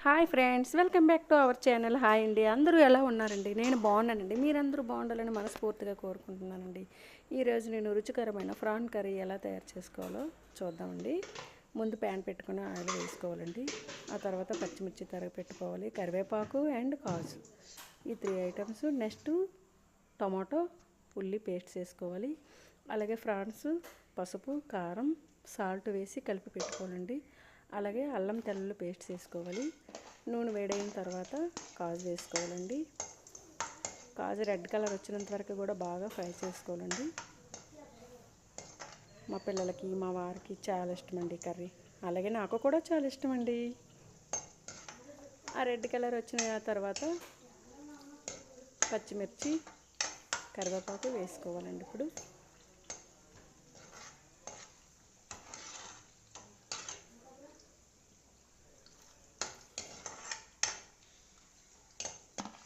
Hi friends, welcome back to our channel. Hi అండి, అందరూ ఎలా ఉన్నారండి? నేను బాగున్నానండి. మీరందరూ బాగుండాలని మనస్ఫూర్తిగా కోరుకుంటున్నానండి. ఈరోజు నేను రుచికరమైన ప్రాన్ కర్రీ ఎలా తయారు చేసుకోవాలో చూద్దామండి. ముందు ప్యాన్ పెట్టుకుని ఆయిల్ వేసుకోవాలండి. ఆ తర్వాత పచ్చిమిర్చి తరిగి పెట్టుకోవాలి, కరివేపాకు అండ్ కాజు, ఈ 3 ఐటమ్స్. నెక్స్ట్ టమాటో ఉల్లి పేస్ట్ చేసుకోవాలి. అలాగే ప్రాన్స్, పసుపు, కారం, సాల్ట్ వేసి కలిపి పెట్టుకోవాలండి. అలాగే అల్లం తెల్లుల్లి పేస్ట్ వేసుకోవాలి. నూనె వేడైన తర్వాత కాజు వేసుకోవాలండి. కాజు రెడ్ కలర్ వచ్చినంత వరకు కూడా బాగా ఫ్రై చేసుకోవాలండి. మా పిల్లలకి, మా వారికి చాలా ఇష్టమండి కర్రీ. అలాగే నాకు కూడా చాలా ఇష్టమండి. ఆ రెడ్ కలర్ వచ్చిన తర్వాత పచ్చిమిర్చి, కరివేపాకు వేసుకోవాలండి. ఇప్పుడు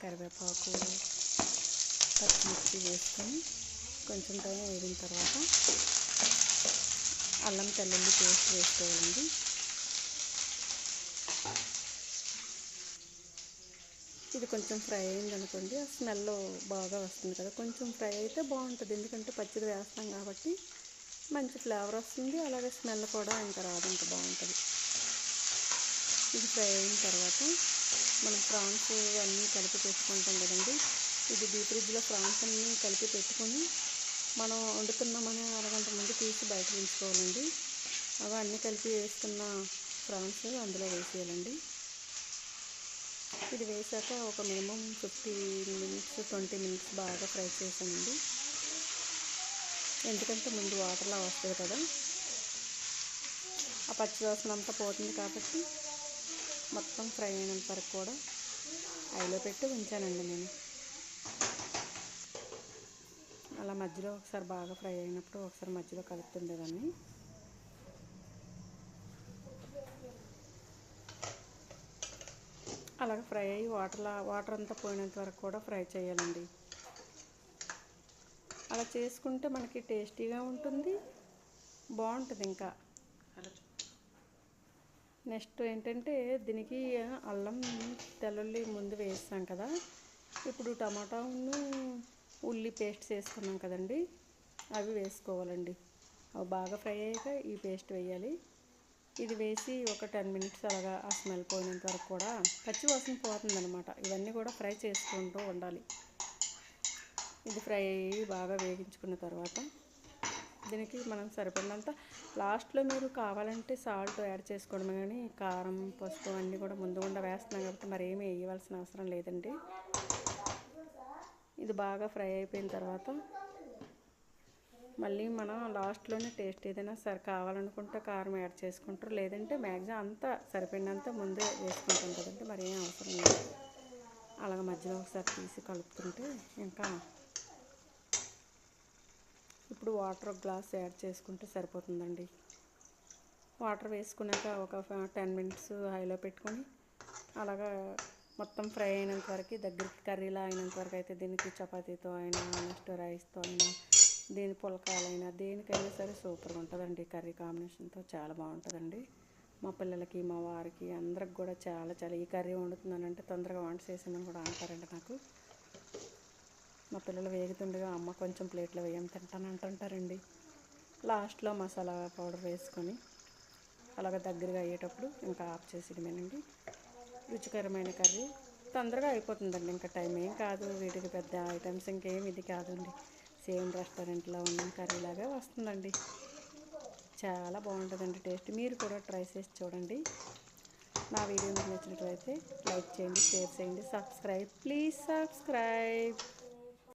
కరివేపాకు, పచ్చిమిర్చి వేసుకొని కొంచెం టైం వేగిన తర్వాత అల్లం తెల్లుల్లి పేస్ట్ వేసుకోవాలండి. ఇది కొంచెం ఫ్రై అయిందనుకోండి, ఆ స్మెల్ బాగా వస్తుంది కదా. కొంచెం ఫ్రై అయితే బాగుంటుంది, ఎందుకంటే పచ్చిది వేస్తాం కాబట్టి మంచి ఫ్లేవర్ వస్తుంది. అలాగే స్మెల్ కూడా ఇంకా రాదు, ఇంకా బాగుంటుంది. ఇది ఫ్రై అయిన తర్వాత మనం ప్రాన్స్ అన్నీ కలిపి పెట్టుకుంటాం కదండి. ఇది డీప్ ఫ్రిడ్జ్లో ప్రాన్స్ అన్నీ కలిపి పెట్టుకొని మనం వండుతున్నామని అరగంట ముందు తీసి బయట ఉంచుకోవాలండి. అవి అన్నీ కలిపి వేసుకున్న ప్రాన్స్ అందులో వేసేయాలండి. ఇది వేసాక ఒక మినిమం 15 మినిట్స్ 20 మినిట్స్ బాగా ఫ్రై చేసామండి. ఎందుకంటే ముందు వాటర్లా వస్తుంది కదా, ఆ పచ్చి వాసన అంతా పోతుంది కాబట్టి మొత్తం ఫ్రై అయినంత వరకు కూడా హైలో పెట్టి ఉంచానండి నేను. అలా మధ్యలో ఒకసారి బాగా ఫ్రై అయినప్పుడు ఒకసారి మధ్యలో కలుపుతుండేదాన్ని. అలాగ ఫ్రై అయ్యి వాటర్ అంతా పోయినంత వరకు కూడా ఫ్రై చేయాలండి. అలా చేసుకుంటే మనకి టేస్టీగా ఉంటుంది, బాగుంటుంది. ఇంకా నెక్స్ట్ ఏంటంటే దీనికి అల్లం తెల్లుల్లి ముందు వేస్తాం కదా, ఇప్పుడు టమాటాను ఉల్లి పేస్ట్ వేసుకున్నాం కదండి, అవి వేసుకోవాలండి. అవి బాగా ఫ్రై అయ్యాక ఈ పేస్ట్ వేయాలి. ఇది వేసి ఒక 10 మినిట్స్ అలాగా ఆ స్మెల్ పోయినంత వరకు కూడా పచ్చి వాసన పోతుందన్నమాట. ఇవన్నీ కూడా ఫ్రై చేసుకుంటూ ఉండాలి. ఇది ఫ్రై అయ్యి బాగా వేగించుకున్న తర్వాత దీనికి మనం సరిపడినంత లాస్ట్లో మీరు కావాలంటే సాల్ట్ యాడ్ చేసుకోవడమే, కానీ కారం, పసుపు అన్నీ కూడా ముందు గుండా వేస్తున్నాం కాబట్టి మరి ఏమీ వేయవలసిన అవసరం లేదండి. ఇది బాగా ఫ్రై అయిపోయిన తర్వాత మళ్ళీ మనం లాస్ట్లోనే టేస్ట్ ఏదైనా సరే కావాలనుకుంటే కారం యాడ్ చేసుకుంటారు, లేదంటే మ్యాక్సిమం అంతా సరిపడినంత ముందే వేసుకుంటాం కదండి, మరి ఏం అవసరం లేదు. అలాగ మధ్యలో ఒకసారి తీసి కలుపుతుంటే ఇంకా ఇప్పుడు వాటర్ గ్లాస్ యాడ్ చేసుకుంటే సరిపోతుందండి. వాటర్ వేసుకున్నాక ఒక 10 మినిట్స్ హైలో పెట్టుకొని అలాగా మొత్తం ఫ్రై అయినంత వరకు, దగ్గరికి కర్రీలా అయినంత వరకు అయితే దీనికి చపాతీతో అయినా, నెక్స్ట్ రైస్తో అయినా, దేని పులకాయలైనా దేనికైనా సరే సూపర్గా ఉంటుందండి. కర్రీ కాంబినేషన్తో చాలా బాగుంటుందండి. మా పిల్లలకి, మా వారికి అందరికి కూడా చాలా చాలా ఈ కర్రీ వండుతున్నానంటే తొందరగా వంట చేసామని కూడా అంటారండి నాకు. మా పిల్లలు వేగుతుండగా అమ్మ కొంచెం ప్లేట్లో వేయం తింటాను అంటుంటారండి. లాస్ట్లో మసాలా పౌడర్ వేసుకొని అలాగ దగ్గరగా అయ్యేటప్పుడు ఇంకా ఆఫ్ చేసేయడమేనండి. రుచికరమైన కర్రీ తొందరగా అయిపోతుందండి. ఇంకా టైం ఏం కాదు, వీటికి పెద్ద ఐటమ్స్ ఇంకేం ఇది కాదండి. సేమ్ రెస్టారెంట్లో ఉన్న కర్రీలాగా వస్తుందండి. చాలా బాగుంటుందండి టేస్ట్. మీరు కూడా ట్రై చేసి చూడండి. నా వీడియో మీకు నచ్చినట్లయితే లైక్ చేయండి, షేర్ చేయండి, సబ్స్క్రైబ్, ప్లీజ్ సబ్స్క్రైబ్.